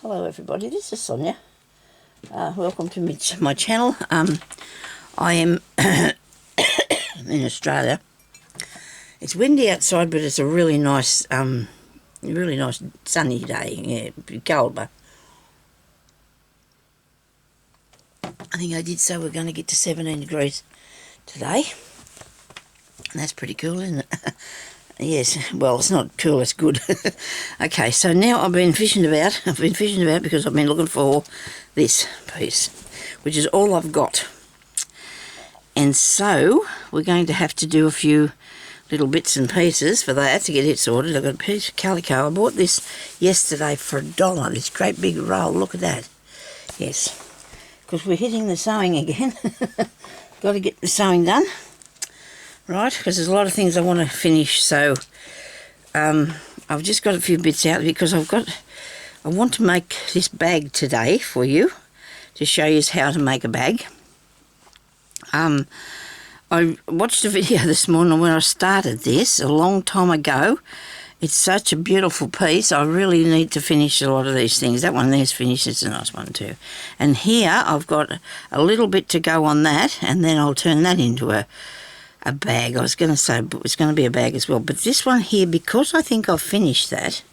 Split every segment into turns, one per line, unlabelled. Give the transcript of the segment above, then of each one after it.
Hello everybody, this is Sonya. Welcome to my channel. I am in Australia. It's windy outside, but it's a really nice sunny day. Yeah, cold, but I think I did say we're going to get to 17 degrees today. And that's pretty cool, isn't it? Yes, well, it's not cool, it's good. Okay, so now I've been fishing about. Because I've been looking for this piece, which is all I've got. And so we're going to have to do a few little bits and pieces for that to get it sorted. I've got a piece of calico. I bought this yesterday for $1, this great big roll. Look at that. Yes, because we're hitting the sewing again. Got to get the sewing done. Right, because there's a lot of things I want to finish, so I've just got a few bits out because I want to make this bag today for you to show you how to make a bag. I watched a video this morning when I started this a long time ago. It's such a beautiful piece. I really need to finish a lot of these things. That one there's finished. It's a nice one too. And here I've got a little bit to go on that, and then I'll turn that into a bag. I was going to say it's going to be a bag as well, but this one here, because I think I've finished that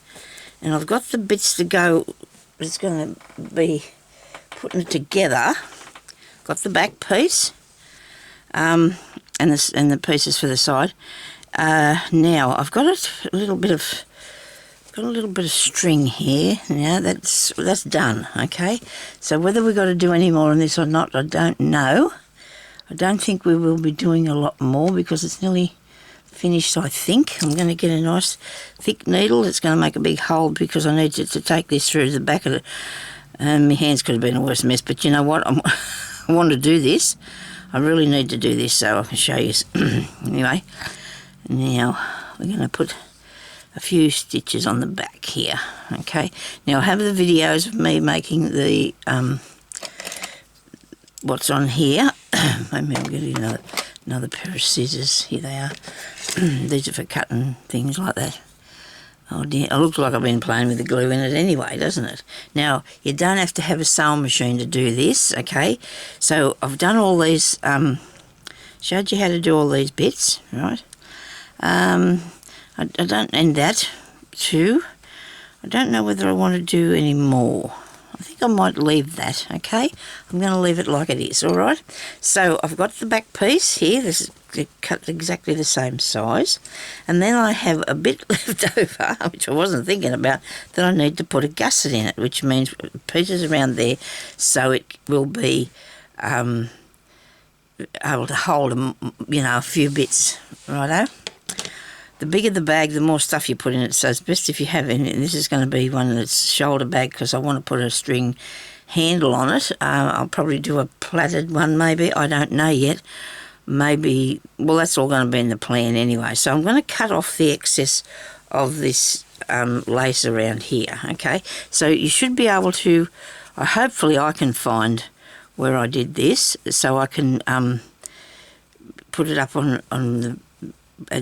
and I've got the bits to go, it's going to be putting it together. Got the back piece and the pieces for the side. Now I've got a little bit of string here. Now that's done. Okay, so whether we've got to do any more on this or not, I don't know. I don't think we will be doing a lot more because it's nearly finished, I think. I'm going to get a nice thick needle. It's going to make a big hole because I need to take this through the back of it. My hands could have been a worse mess, but you know what? I want to do this. I really need to do this so I can show you. Anyway, now we're going to put a few stitches on the back here. Okay. Now I have the videos of me making the what's on here. Maybe I'll get another pair of scissors. Here they are. These are for cutting things like that. Oh dear, it looks like I've been playing with the glue in it anyway, doesn't it? Now, you don't have to have a sewing machine to do this, okay? So I've done all these, showed you how to do all these bits, right? I don't, and that too. I don't know whether I want to do any more. I think I might leave that, okay? I'm going to leave it like it is, all right? So I've got the back piece here. This is cut exactly the same size. And then I have a bit left over, which I wasn't thinking about, that I need to put a gusset in it, which means pieces around there so it will be able to hold, a few bits, righto? The bigger the bag, the more stuff you put in it, so it's best if you have it. This is going to be one that's shoulder bag because I want to put a string handle on it. I'll probably do a plaited one maybe, I don't know yet. Maybe, well, that's all going to be in the plan anyway. So I'm going to cut off the excess of this lace around here, okay? So you should be able to, hopefully I can find where I did this so I can put it up on the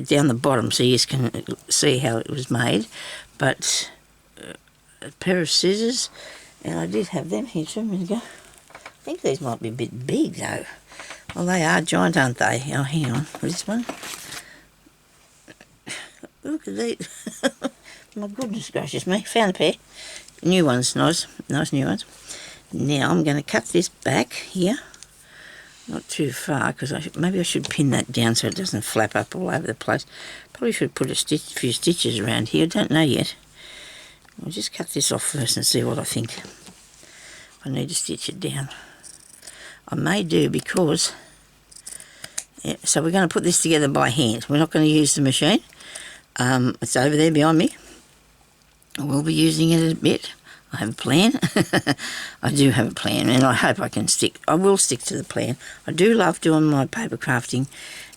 down the bottom so you can see how it was made. But a pair of scissors, and I did have them here 2 minutes ago. I think these might be a bit big though. Well, they are giant, aren't they? Oh, hang on, this one. Look at these. My goodness gracious me, found a pair. New ones, nice new ones. Now I'm going to cut this back here. Not too far, because maybe I should pin that down so it doesn't flap up all over the place. Probably should put a few stitches around here. I don't know yet. I'll just cut this off first and see what I think. I need to stitch it down. I may do because... Yeah, so we're going to put this together by hand. We're not going to use the machine. It's over there behind me. I will be using it a bit. I have a plan. I do have a plan, and I hope I will stick to the plan. I do love doing my paper crafting,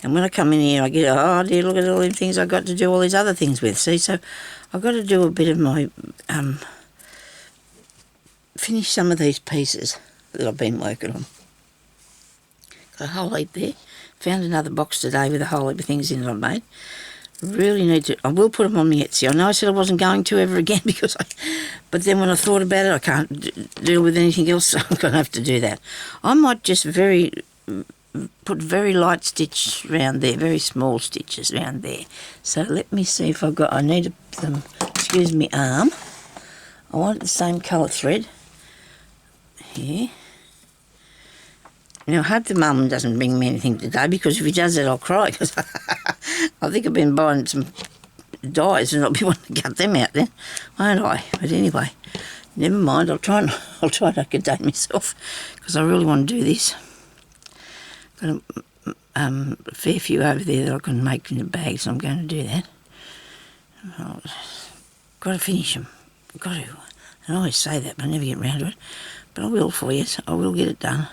and when I come in here I get, oh dear, look at all these things I've got to do all these other things with. See, so I've got to do a bit of my, finish some of these pieces that I've been working on. Got a whole heap there. Found another box today with a whole heap of things in it I've made. Really need to. I will put them on my Etsy. I know I said I wasn't going to ever again but then when I thought about it, I can't deal with anything else, so I'm going to have to do that. I might just put very light stitch around there, very small stitches around there. So let me see if I need them, excuse me, arm. I want the same colour thread here. Now, I hope the mum doesn't bring me anything today, because if he does that, I'll cry, because I think I've been buying some dyes and I'll be wanting to cut them out then, won't I? But anyway, never mind, I'll try not to contain myself, because I really want to do this. Got a fair few over there that I can make in the bag, so I'm going to do that. Got to finish them, got to. And I always say that, but I never get round to it. But I will for you, so I will get it done.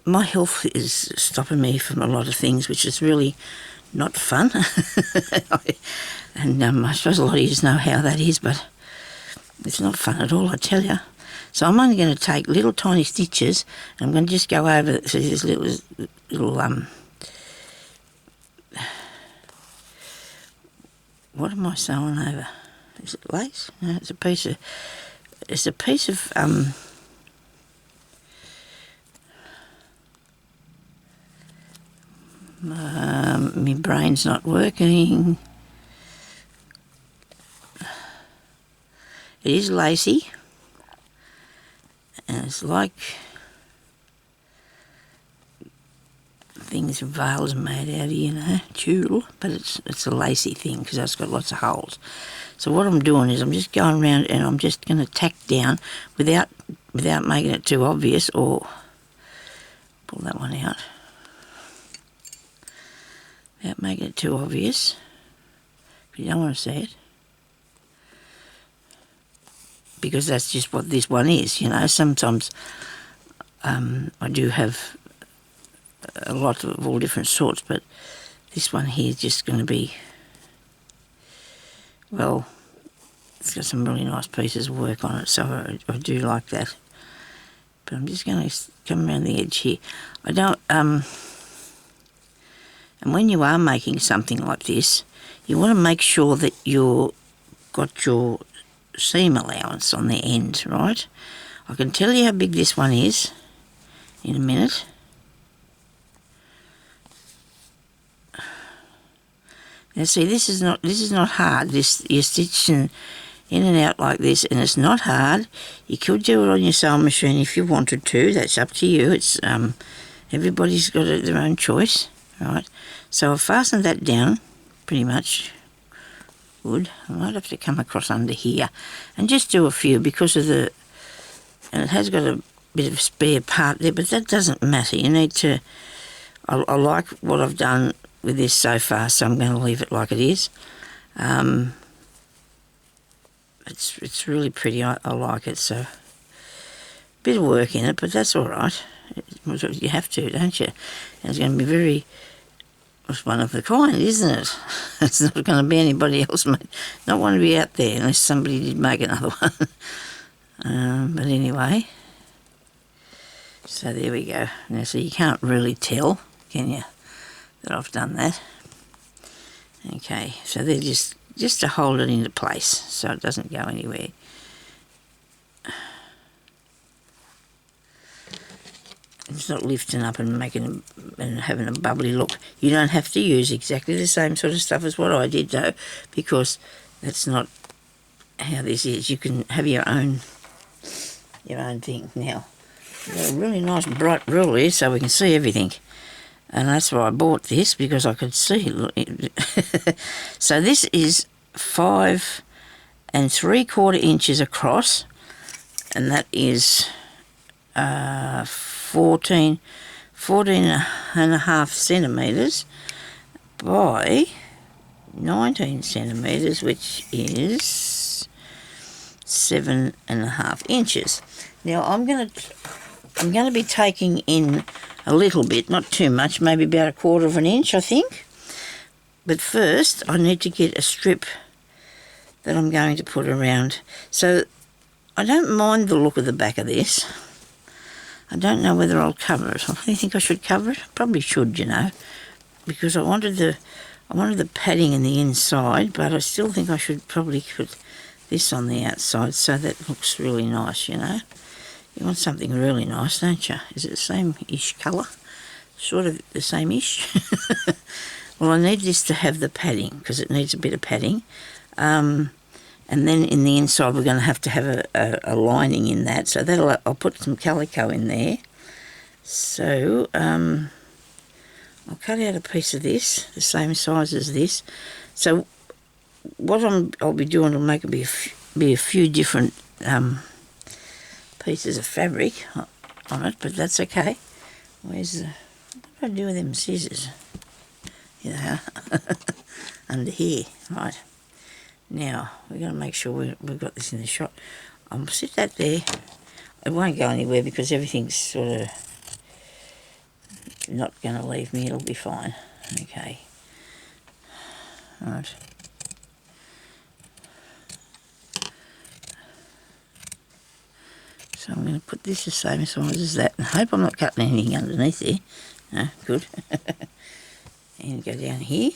My health is stopping me from a lot of things, which is really not fun. And I suppose a lot of you know how that is, but it's not fun at all, I tell you. So I'm only going to take little tiny stitches, and I'm going to just go over this little what am I sewing over? Is it lace? No, it's a piece of my brain's not working. It is lacy, and it's like things veils are made out of, you know, tulle, but it's a lacy thing because it's got lots of holes. So what I'm doing is I'm just going around and I'm just going to tack down without making it too obvious, or pull that one out. Without making it too obvious, if you don't want to see it, because that's just what this one is, you know. Sometimes I do have a lot of all different sorts, but this one here is just going to be, well, it's got some really nice pieces of work on it, so I do like that. But I'm just going to come around the edge here. I don't, and when you are making something like this, you want to make sure that you've got your seam allowance on the end, right? I can tell you how big this one is in a minute. Now see, this is not hard. You're stitching in and out like this, and it's not hard. You could do it on your sewing machine if you wanted to. That's up to you. It's everybody's got their own choice, right? So I've fastened that down pretty much. Good. I might have to come across under here and just do a few because of and it has got a bit of spare part there, but that doesn't matter. You need to, I like what I've done with this so far, so I'm going to leave it like it is. It's really pretty. I like it. So bit of work in it, but that's all right. You have to, don't you? And it's going to be it's one of a kind, isn't it? It's not going to be anybody else, mate. Not one to be out there unless somebody did make another one. But anyway, so there we go. Now, so you can't really tell, can you, that I've done that? Okay, so they're just to hold it into place so it doesn't go anywhere. It's not lifting up and having a bubbly look. You don't have to use exactly the same sort of stuff as what I did though, because that's not how this is. You can have your own thing. Now, I've got a really nice bright rule here so we can see everything. And that's why I bought this, because I could see. So this is 5 3/4 inches across, and that is 14 and a half centimetres by 19 centimetres, which is 7 and a half inches. Now I'm going to be taking in a little bit, not too much, maybe about 1/4 of an inch, I think. But first I need to get a strip that I'm going to put around. So I don't mind the look of the back of this. I don't know whether I'll cover it. I think I should cover it. I probably should, you know, because I wanted I wanted the padding in the inside, but I still think I should probably put this on the outside so that looks really nice, you know. You want something really nice, don't you? Is it the same-ish colour? Sort of the same-ish. Well, I need this to have the padding because it needs a bit of padding. And then in the inside we're going to have a lining in that. So that'll, I'll put some calico in there. So I'll cut out a piece of this, the same size as this. So what I'll be doing will make it be a few different pieces of fabric on it, but that's okay. Where's the... What do I do with them scissors? Here they are. Under here. Right. Now, we've got to make sure we've got this in the shot. I'll sit that there. It won't go anywhere because everything's sort of not going to leave me. It'll be fine. Okay. Right. So I'm going to put this the same size as that. I hope I'm not cutting anything underneath there. No, good. And go down here.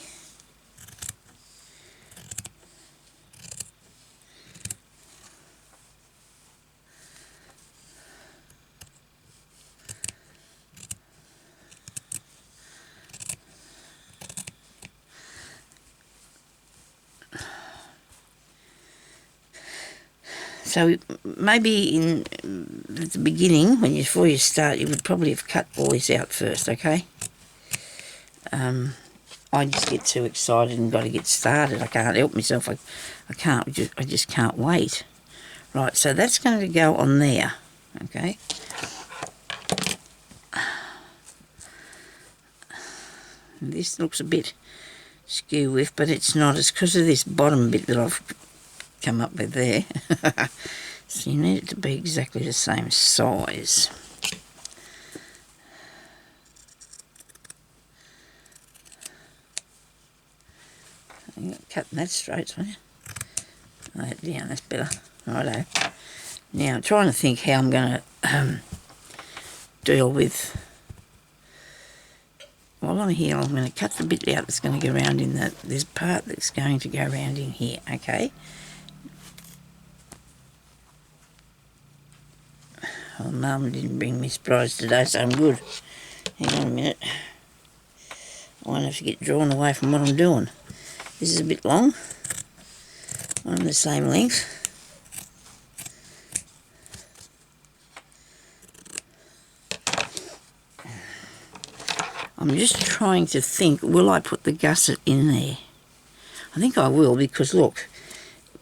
So maybe at the beginning, before you start, you would probably have cut all this out first, okay? I just get too excited and got to get started. I can't help myself. I just can't wait. Right, so that's going to go on there, okay? This looks a bit skew with, but it's not. It's because of this bottom bit that I've come up with there. So you need it to be exactly the same size. You're cutting that straight, aren't you? Lay it down, that's better. Righto. Now I'm trying to think how I'm going to deal with... While I'm here, I'm going to cut the bit out that's going to go around in that. There's part that's going to go around in here, okay? Well, Mum didn't bring me surprise today, so I'm good. Hang on a minute. I won't have to get drawn away from what I'm doing. This is a bit long. One the same length. I'm just trying to think, will I put the gusset in there? I think I will, because look,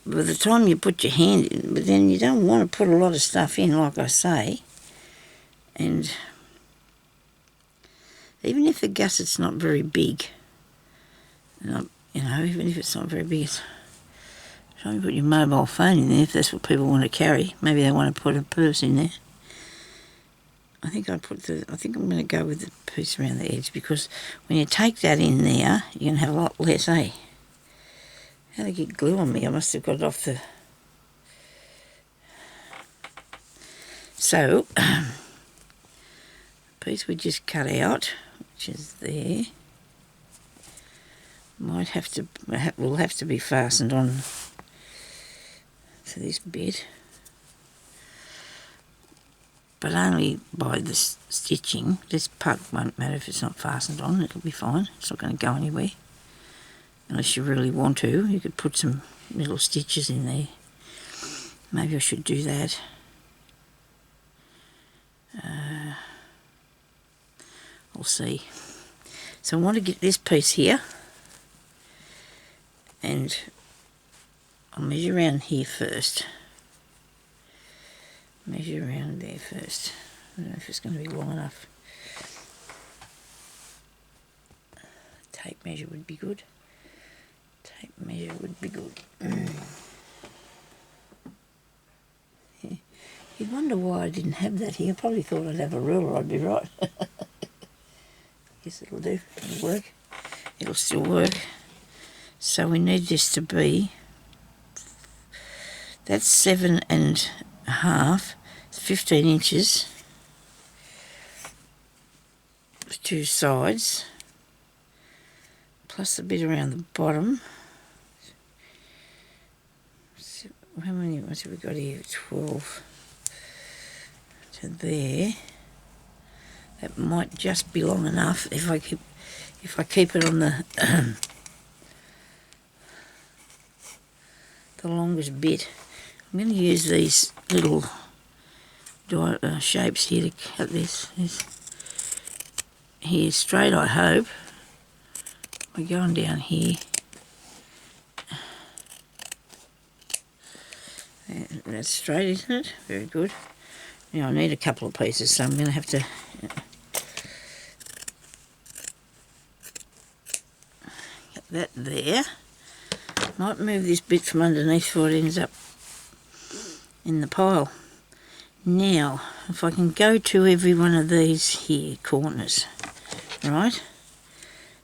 by the time you put your hand in, but then you don't want to put a lot of stuff in, like I say. And even if the gusset's not very big, you know, even if it's not very big, try and put your mobile phone in there if that's what people want to carry. Maybe they want to put a purse in there. I think I'm going to go with the piece around the edge, because when you take that in there, you're going to have a lot less, eh? How did I get glue on me? I must have got it off the... So, piece we just cut out, which is there, will have to be fastened on to this bit, but only by the stitching. This part won't matter if it's not fastened on, it'll be fine. It's not going to go anywhere. Unless you really want to, you could put some little stitches in there. Maybe I should do that. We'll see. So I want to get this piece here, and I'll measure around here first. Measure around there first. I don't know if it's going to be long enough. Tape measure would be good. Tape measure would be good. Yeah. You'd wonder why I didn't have that here. I probably thought I'd have a ruler, I'd be right. Yes, it'll do. It'll work. It'll still work. So we need this to be... That's 7.5. 15 inches. Two sides. plus the bit around the bottom. So how many ones have we got here? 12 to there. That might just be long enough if I keep it on the the longest bit. I'm going to use these little shapes here to cut this here straight, I hope. We're going down here. That's straight, isn't it? Very good. Now I need a couple of pieces, so I'm going to have to get that there. Might move this bit from underneath before it ends up in the pile. Now, if I can go to every one of these here corners, right?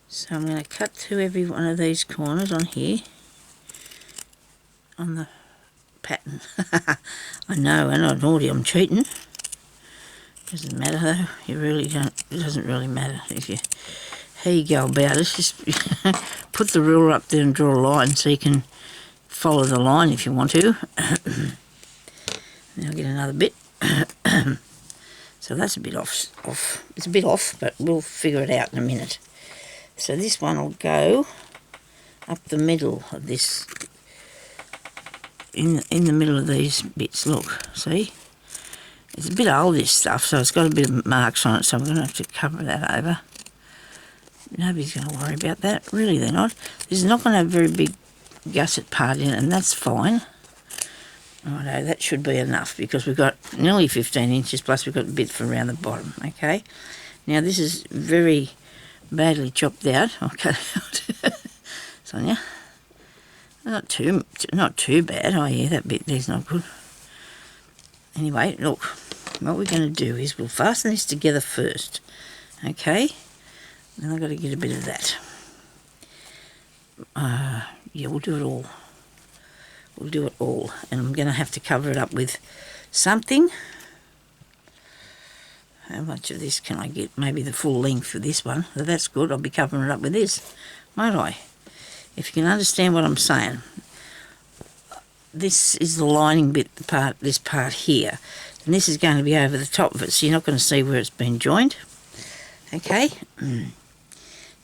So I'm going to cut to every one of these corners on here, on the pattern. I know, and I'm naughty, I'm cheating. Doesn't matter though, you really don't, it doesn't really matter if you, how you go about it. Just put the ruler up there and draw a line so you can follow the line if you want to. Now I'll get another bit. So that's a bit off. It's a bit off, but we'll figure it out in a minute. So this one will go up the middle of this, in the middle of these bits. Look, see? It's a bit old, this stuff, so it's got a bit of marks on it, so I'm going to have to cover that over. Nobody's going to worry about that. Really, they're not. This is not going to have a very big gusset part in it, and that's fine. Righto, that should be enough because we've got nearly 15 inches plus we've got a bit from around the bottom, okay? Now this is very badly chopped out. I'll cut it out. Sonya. Not too bad. Oh yeah, that bit there's not good. Anyway, look, what we're going to do is we'll fasten this together first, okay? Then I've got to get a bit of that. Yeah, we'll do it all. We'll do it all, and I'm going to have to cover it up with something. How much of this can I get? Maybe the full length for this one. So that's good. I'll be covering it up with this, won't I? If you can understand what I'm saying. This is the lining bit, this part here, and this is going to be over the top of it, so you're not going to see where it's been joined. Okay.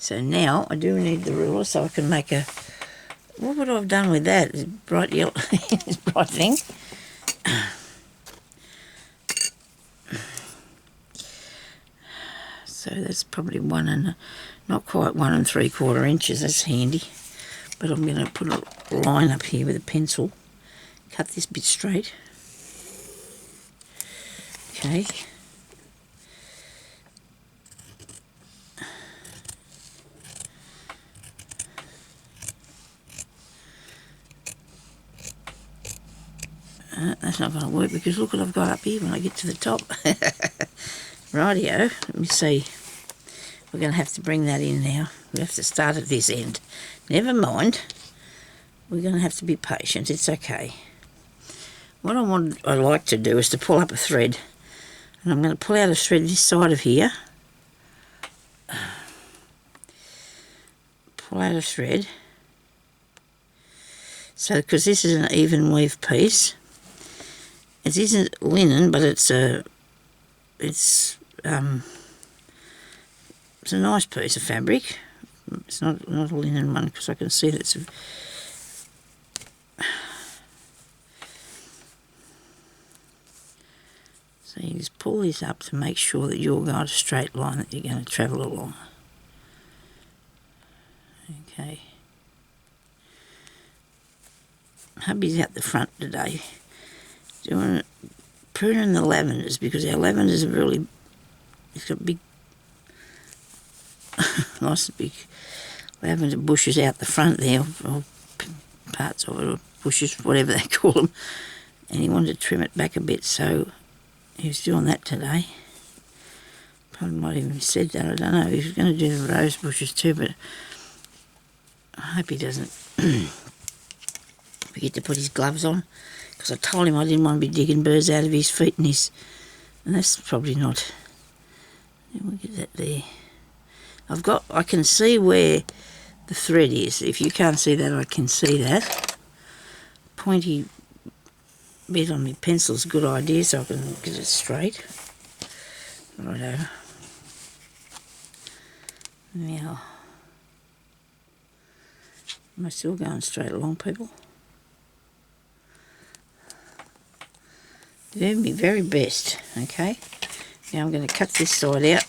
So now I do need the ruler so I can make a. What would I have done with that? It's bright yellow, this bright thing. So that's probably not quite 1 3/4 inches. That's handy. But I'm going to put a line up here with a pencil. Cut this bit straight. Okay. That's not going to work because look what I've got up here when I get to the top. Rightio, let me see. We're going to have to bring that in now. We have to start at this end. Never mind. We're going to have to be patient. It's okay. What I like to do is to pull up a thread. And I'm going to pull out a thread this side of here. Pull out a thread. So, because this is an even weave piece. It isn't linen, but it's a nice piece of fabric. It's not a linen one because I can see that it's. So you just pull this up to make sure that you're going a straight line that you're going to travel along. Okay. Hubby's out the front today. Doing pruning the lavenders because our lavenders are really, it's got big, nice big lavender bushes out the front there, or parts of it, or bushes, whatever they call them, and he wanted to trim it back a bit, so he was doing that today. Probably might even have said that, I don't know. He was going to do the rose bushes too, but I hope he doesn't forget to put his gloves on. Because I told him I didn't want to be digging birds out of his feet and that's probably not. We'll get that there. I can see where the thread is. If you can't see that, I can see that. Pointy bit on my pencil's a good idea so I can get it straight. Righto. Now, am I still going straight along, people? Doing my very best, okay? Now I'm going to cut this side out.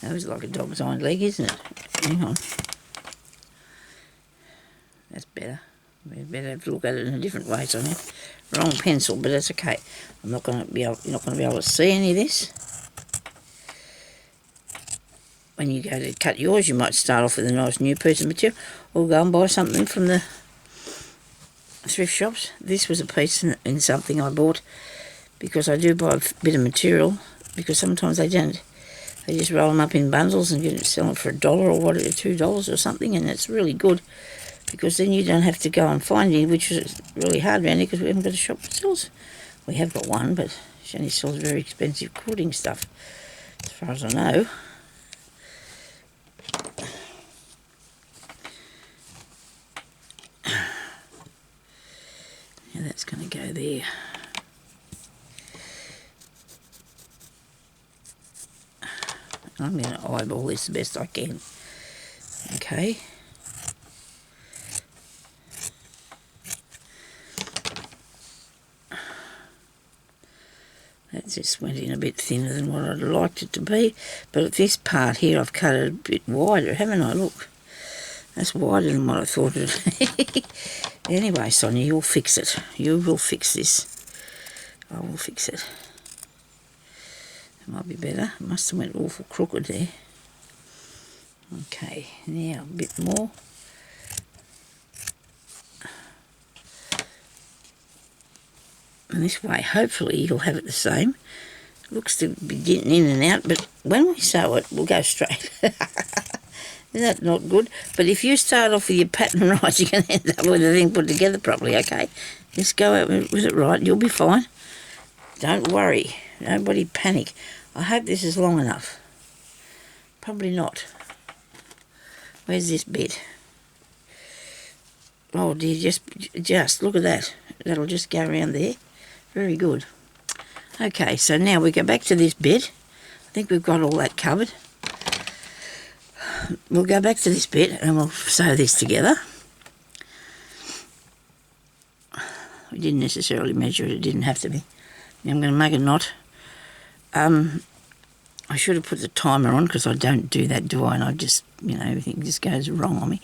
That was like a dog's hind leg, isn't it? Hang on. That's better. We better have to look at it in a different way, Sonya. Wrong pencil, but that's okay. I'm not going to be able. You're not going to be able to see any of this. When you go to cut yours, you might start off with a nice new piece of material, or go and buy something from the thrift shops. This was a piece in something I bought because I do buy a bit of material because sometimes they don't. They just roll them up in bundles and sell them for $1 or whatever, $2 or something, and it's really good because then you don't have to go and find it, which is really hard around here because we haven't got a shop that sells. We have got one, but she only sells very expensive quilting stuff, as far as I know. Now that's going to go there. I'm going to eyeball this the best I can. Okay. That just went in a bit thinner than what I'd liked it to be. But this part here I've cut it a bit wider, haven't I? Look. That's wider than what I thought it would. Anyway, Sonya, you'll fix it. You will fix this. I will fix it. It might be better. It must have went awful crooked there. Okay, now a bit more. And this way, hopefully, you'll have it the same. It looks to be getting in and out, but when we sew it, we'll go straight. Isn't that not good? But if you start off with your pattern right, you're going to end up with the thing put together properly, okay? Just go out with it right, you'll be fine. Don't worry. Nobody panic. I hope this is long enough. Probably not. Where's this bit? Oh dear, just look at that. That'll just go around there. Very good. Okay, so now we go back to this bit. I think we've got all that covered. We'll go back to this bit and we'll sew this together. We didn't necessarily measure it, it didn't have to be. Now I'm going to make a knot. I should have put the timer on because I don't do that, do I? And I just, everything just goes wrong on me.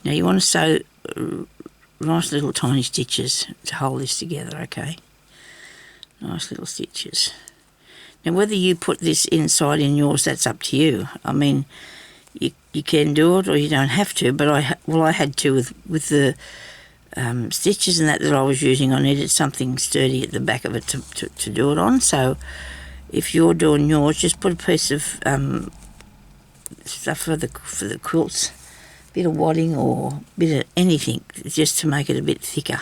Now you want to sew nice little tiny stitches to hold this together, okay? Nice little stitches. Now whether you put this inside in yours, that's up to you. I mean, you can do it or you don't have to, but I had to with the stitches and that I was using. I needed something sturdy at the back of it to do it on. So if you're doing yours, just put a piece of stuff for the quilts, bit of wadding or bit of anything, just to make it a bit thicker.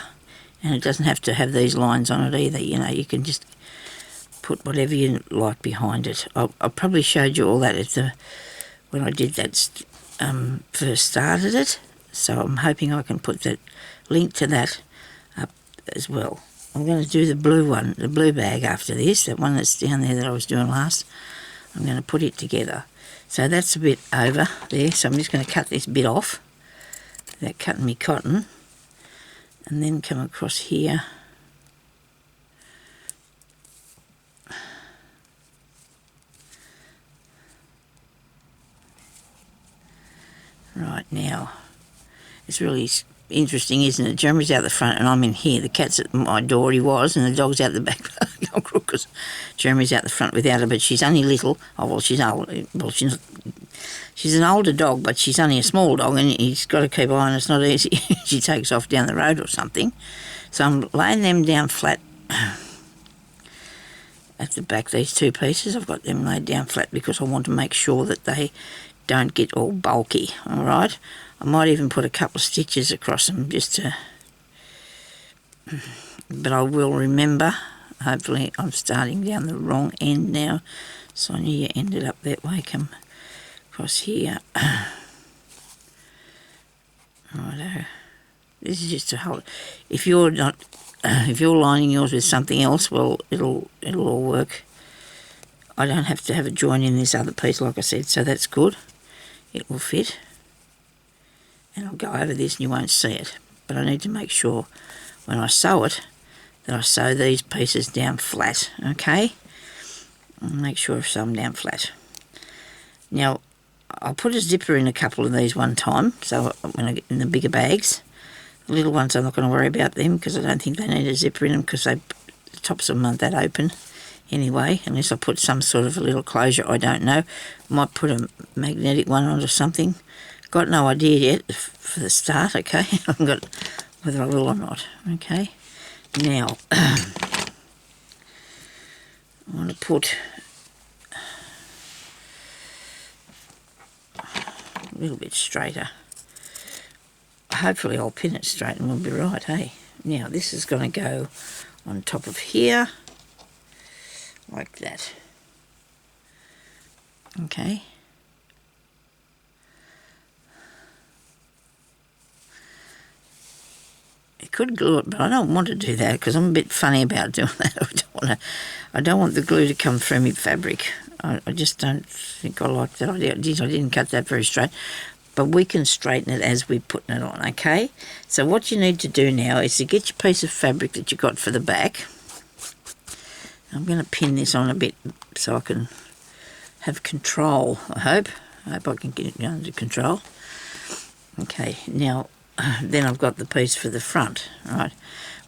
And it doesn't have to have these lines on it either. You can just put whatever you like behind it. I probably showed you all that when I did that first started it, so I'm hoping I can put that link to that up as well. I'm going to do the blue one, the blue bag after this, that one that's down there that I was doing last. I'm going to put it together. So that's a bit over there, so I'm just going to cut this bit off, without cutting me cotton, and then come across here. Right, now, it's really interesting, isn't it? Jeremy's out the front and I'm in here. The cat's at my door, he was, and the dog's out the back. Because Jeremy's out the front without her, but she's only little. Oh, well, she's old. Well, she's an older dog, but she's only a small dog, and he's got to keep an eye on her. It's not easy. She takes off down the road or something. So I'm laying them down flat at the back, these two pieces. I've got them laid down flat because I want to make sure that they don't get all bulky, all right? I might even put a couple of stitches across them just to... But I will remember. Hopefully I'm starting down the wrong end now. Sonya, you ended up that way. Come across here. Righto. This is just to hold. If you're not, if you're lining yours with something else, well, it'll all work. I don't have to have a join in this other piece, like I said, so that's good. It will fit. And I'll go over this and you won't see it. But I need to make sure when I sew it that I sew these pieces down flat, okay? I'll make sure I sew them down flat. Now, I'll put a zipper in a couple of these one time, so when I get in the bigger bags. The little ones, I'm not going to worry about them because I don't think they need a zipper in them because the tops of them aren't that open anyway, unless I put some sort of a little closure, I don't know. Might put a magnetic one on or something. Got no idea yet for the start, okay? I haven't got whether I will or not, okay? Now, I want to put a little bit straighter. Hopefully I'll pin it straight and we'll be right, hey? Now, this is going to go on top of here, like that. Okay. You could glue it, but I don't want to do that because I'm a bit funny about doing that. I don't want the glue to come through my fabric. I just don't think I like that idea. I didn't cut that very straight. But we can straighten it as we're putting it on, okay? So what you need to do now is to get your piece of fabric that you got for the back. I'm going to pin this on a bit so I can have control, I hope. I hope I can get it under control. Okay, now, then I've got the piece for the front, right?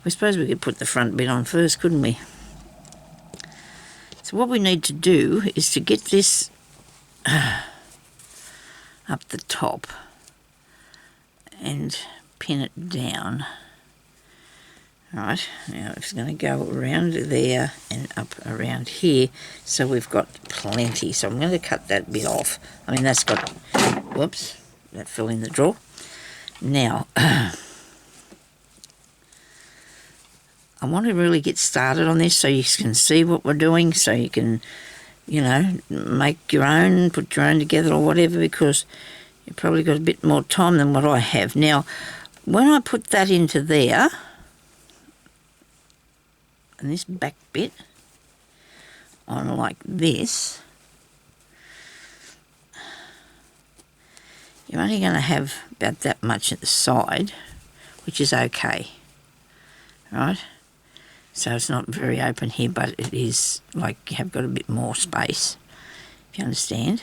We suppose we could put the front bit on first, couldn't we? So what we need to do is to get this up the top and pin it down. Right, now it's going to go around there and up around here, so we've got plenty. So I'm going to cut that bit off. I mean, that's got, whoops, that fell in the drawer. Now, I want to really get started on this so you can see what we're doing, so you can, you know, make your own, put your own together or whatever, because you've probably got a bit more time than what I have. Now, when I put that into there, and this back bit on like this, you're only going to have about that much at the side, which is okay, right? So it's not very open here, but it is like you have got a bit more space, if you understand.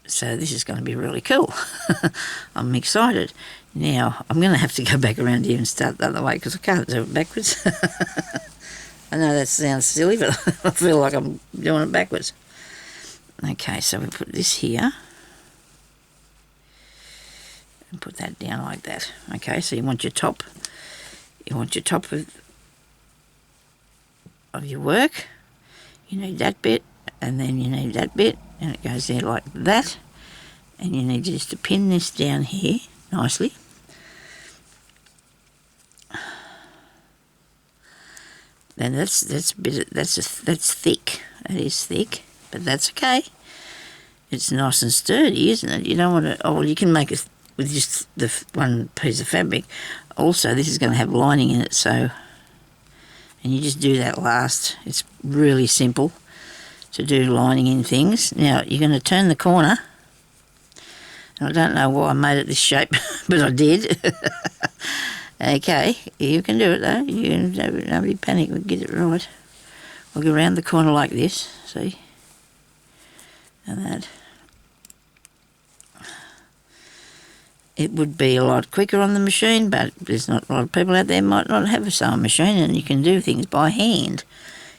So this is going to be really cool. I'm excited. Now, I'm going to have to go back around here and start the other way because I can't do it backwards. I know that sounds silly, but I feel like I'm doing it backwards. Okay, so we put this here and put that down like that. Okay, so you want your top of your work. You need that bit, and then you need that bit, and it goes there like that. And you need just to pin this down here nicely. Then that's thick. That is thick, but that's okay. It's nice and sturdy, isn't it? You don't want to. Oh, well, you can make it with just the one piece of fabric. Also, this is going to have lining in it, so. And you just do that last. It's really simple to do lining in things. Now you're going to turn the corner. I don't know why I made it this shape, but I did. Okay, you can do it though. You can, nobody panic, we'll get it right. We'll go around the corner like this, see? And that. It would be a lot quicker on the machine, but there's not a lot of people out there might not have a sewing machine, and you can do things by hand.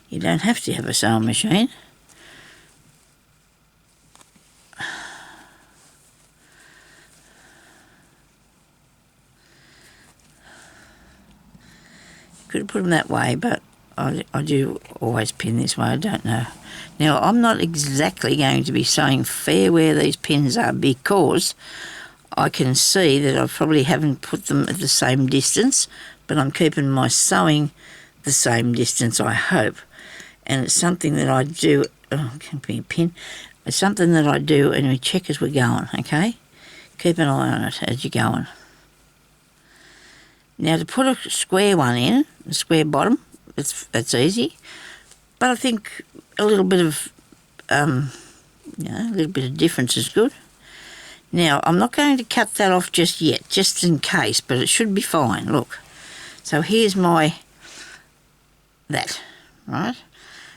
You don't have to have a sewing machine. Could have put them that way, but I do always pin this way. I don't know. Now, I'm not exactly going to be sewing fair where these pins are because I can see that I probably haven't put them at the same distance, but I'm keeping my sewing the same distance, I hope. And it's something that I do. Oh, it can't be a pin. It's something that I do and we check as we're going, okay? Keep an eye on it as you're going. Now to put a square one in, a square bottom, that's easy. But I think a little bit of, a little bit of difference is good. Now, I'm not going to cut that off just yet, just in case, but it should be fine, look. So here's that, right?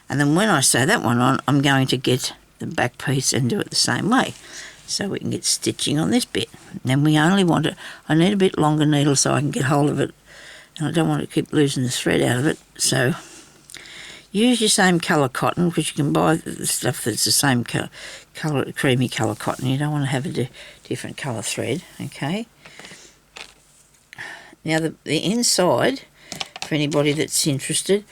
And then when I sew that one on, I'm going to get the back piece and do it the same way. So we can get stitching on this bit. And then we only want it, I need a bit longer needle so I can get hold of it. And I don't want to keep losing the thread out of it. So use your same colour cotton, because you can buy the stuff that's the same colour, creamy colour cotton. You don't want to have a different colour thread, okay? Now the inside, for anybody that's interested,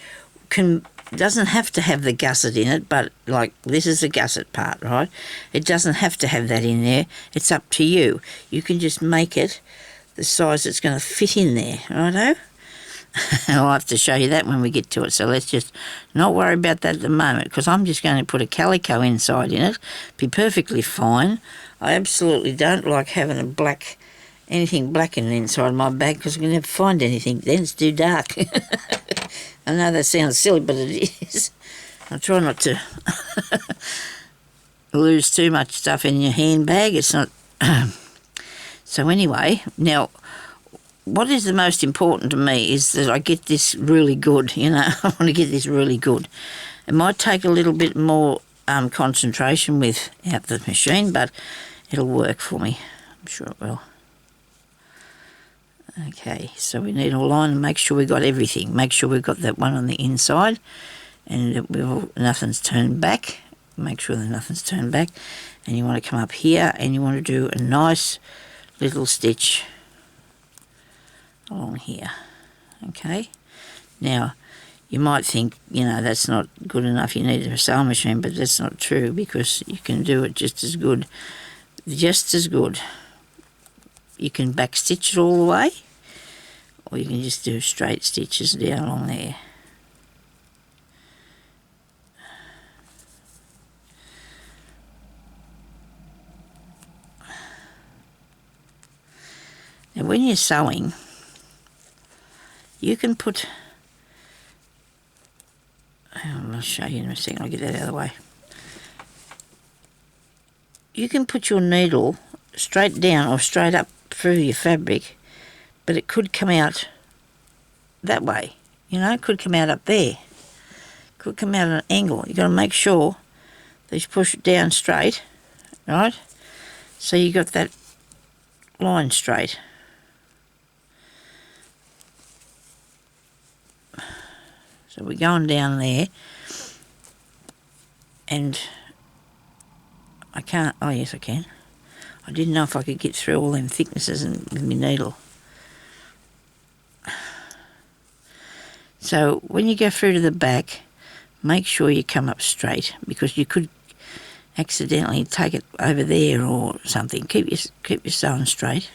doesn't have to have the gusset in it, but like this is the gusset part, right? It doesn't have to have that in there. It's up to you. You can just make it the size that's going to fit in there, righto? I'll have to show you that when we get to it, so let's just not worry about that at the moment, because I'm just going to put a calico inside in it. Be perfectly fine. I absolutely don't like having anything black in the inside of my bag, because I can never find anything. Then it's too dark. I know that sounds silly, but it is. I try not to lose too much stuff in your handbag. It's not... So anyway, now, what is the most important to me is that I get this really good, I want to get this really good. It might take a little bit more concentration without the machine, but it'll work for me. I'm sure it will. Okay, so we need a line and make sure we got everything. Make sure we've got that one on the inside and that nothing's turned back. Make sure that nothing's turned back. And you want to come up here and you want to do a nice little stitch along here. Okay, now you might think, that's not good enough, you need a sewing machine, but that's not true, because you can do it just as good. You can back stitch it all the way, or you can just do straight stitches down along there. Now when you're sewing, you can put, I'll show you in a second, I'll get that out of the way. You can put your needle straight down or straight up through your fabric, but it could come out that way, it could come out up there, could come out at an angle. You've got to make sure that you push it down straight, right, so you got that line straight. So we're going down there, and I can't, oh yes I can. I didn't know if I could get through all them thicknesses with my needle. So when you go through to the back, make sure you come up straight, because you could accidentally take it over there or something. Keep your sewing straight.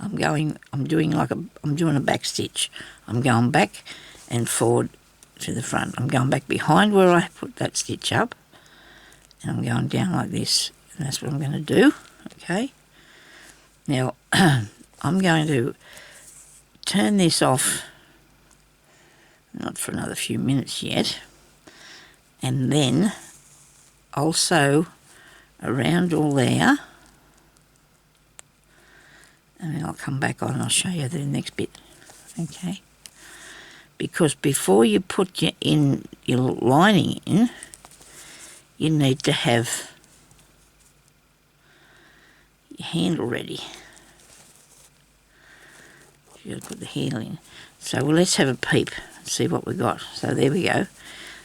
I'm doing a back stitch. I'm going back and forward to the front. I'm going back behind where I put that stitch up, and I'm going down like this, and that's what I'm going to do. Okay, now I'm going to turn this off, not for another few minutes yet, and then I'll sew around all there, and then I'll come back on and I'll show you the next bit. Okay, because before you put your lining in, you need to have your handle ready. You've got to put the handle in. So let's have a peep and see what we got. So there we go.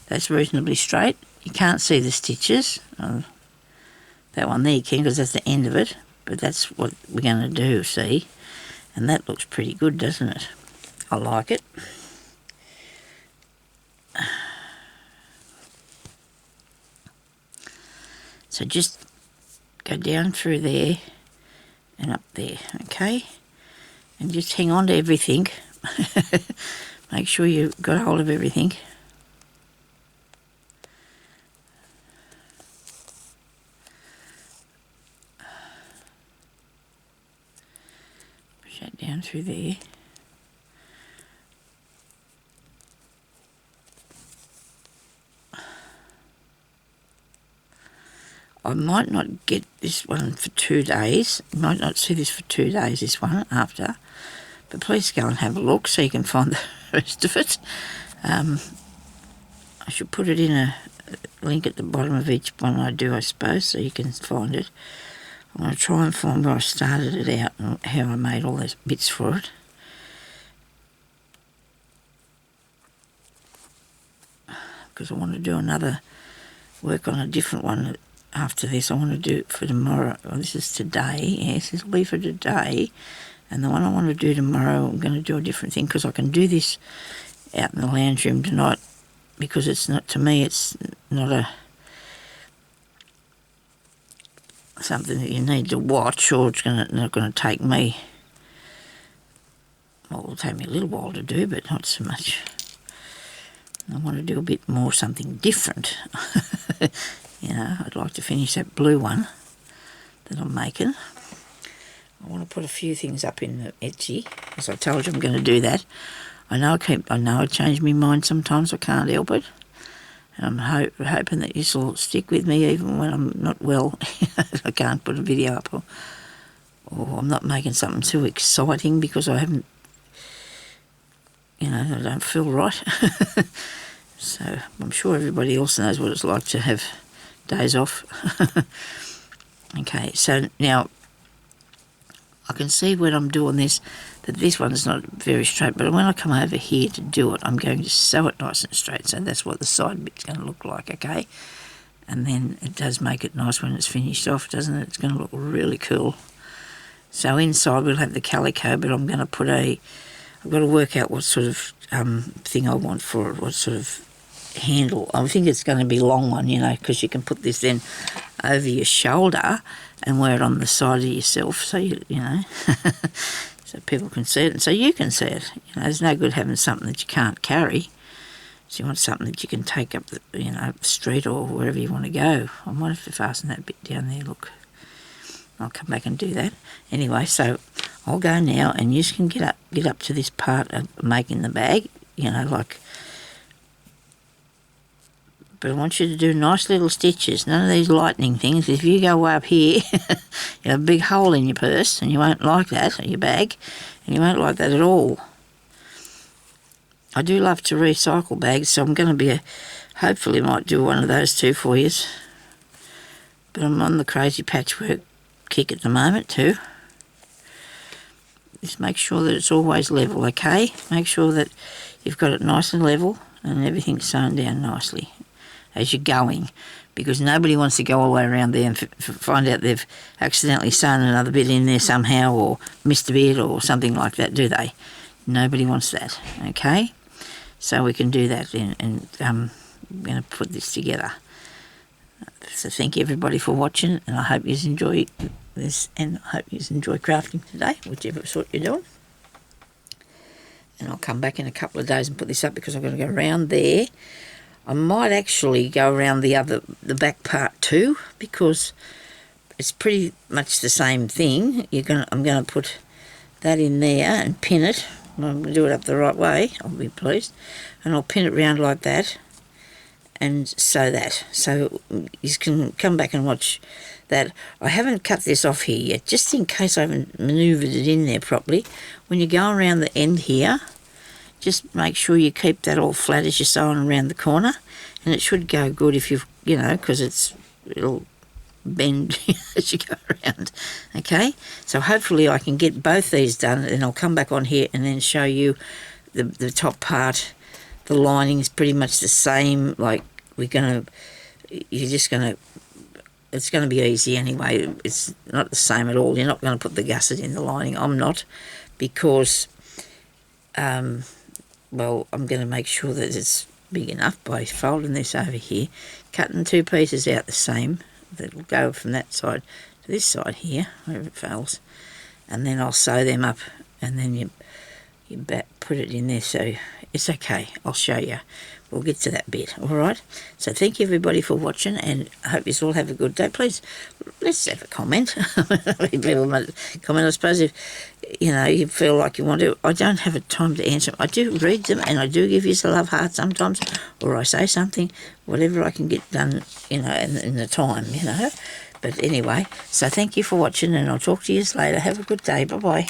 That's reasonably straight. You can't see the stitches. That one there you can, because that's the end of it. But that's what we're going to do, see? And that looks pretty good, doesn't it? I like it. So just go down through there and up there, okay? And just hang on to everything. Make sure you've got hold of everything. Push that down through there. I might not get this one for 2 days. You might not see this for 2 days, this one, after. But please go and have a look so you can find the rest of it. I should put it in a link at the bottom of each one I do, I suppose, so you can find it. I'm going to try and find where I started it out and how I made all those bits for it. Because I want to do another work on a different one after this. I want to do it for tomorrow. Well, this is today. Yes, this will be for today. And the one I want to do tomorrow, I'm going to do a different thing because I can do this out in the lounge room tonight because it's not, to me, it's not something that you need to watch, or it's not going to take me, well, it'll take me a little while to do, but not so much. I want to do a bit more something different. You know, I'd like to finish that blue one that I'm making. I want to put a few things up in the Etsy, as I told you I'm going to do that. I know I change my mind sometimes, I can't help it. And I'm hoping that this will stick with me even when I'm not well. I can't put a video up, or I'm not making something too exciting because I haven't, you know, I don't feel right. So I'm sure everybody else knows what it's like to have days off. Okay, so now I can see when I'm doing this that this one's not very straight, but when I come over here to do it, I'm going to sew it nice and straight, so that's what the side bit's going to look like, okay? And then it does make it nice when it's finished off, doesn't it? It's going to look really cool. So inside we'll have the calico, but I'm going to put I've got to work out what sort of thing I want for it, what sort of handle. I think it's going to be a long one, you know, because you can put this then over your shoulder and wear it on the side of yourself, so you know, so people can see it and so you can see it. You know, there's no good having something that you can't carry. So you want something that you can take up the, you know, the street or wherever you want to go. I might have to fasten that bit down there, look. I'll come back and do that. Anyway, so I'll go now and you can get up to this part of making the bag, you know, like, but I want you to do nice little stitches, none of these lightning things. If you go way up here, you have a big hole in your purse and you won't like that, or your bag, and you won't like that at all. I do love to recycle bags, so I'm going to hopefully might do one of those too for you. But I'm on the crazy patchwork kick at the moment too. Just make sure that it's always level, okay? Make sure that you've got it nice and level and everything's sewn down nicely as you're going, because nobody wants to go all the way around there and find out they've accidentally sewn another bit in there somehow or missed a bit or something like that, do they? Nobody wants that, okay? So we can do that and I'm going to put this together. So thank you everybody for watching, and I hope you enjoy this, and I hope you enjoy crafting today, whichever sort you're doing. And I'll come back in a couple of days and put this up because I'm going to go around there. I might actually go around the back part too, because it's pretty much the same thing. I'm going to put that in there and pin it. I'm going to do it up the right way, I'll be pleased. And I'll pin it round like that and sew that. So you can come back and watch that. I haven't cut this off here yet, just in case I haven't manoeuvred it in there properly. When you go around the end here, just make sure you keep that all flat as you're sewing around the corner, and it should go good if you've, you know, because it'll bend as you go around, okay? So hopefully I can get both these done, and I'll come back on here and then show you the top part. The lining's pretty much the same, like it's going to be easy anyway. It's not the same at all. You're not going to put the gusset in the lining. I'm not, because well, I'm going to make sure that it's big enough by folding this over here, cutting two pieces out the same that'll go from that side to this side here, wherever it fails, and then I'll sew them up, and then you put it in there. So it's okay, I'll show you. We'll get to that bit, all right? So thank you everybody for watching, and I hope you all have a good day. Please, let's have a comment. People might comment. I suppose if, you know, you feel like you want to. I don't have a time to answer them. I do read them, and I do give you a love heart sometimes, or I say something, whatever I can get done, you know, in the time, you know. But anyway, so thank you for watching, and I'll talk to you later. Have a good day. Bye-bye.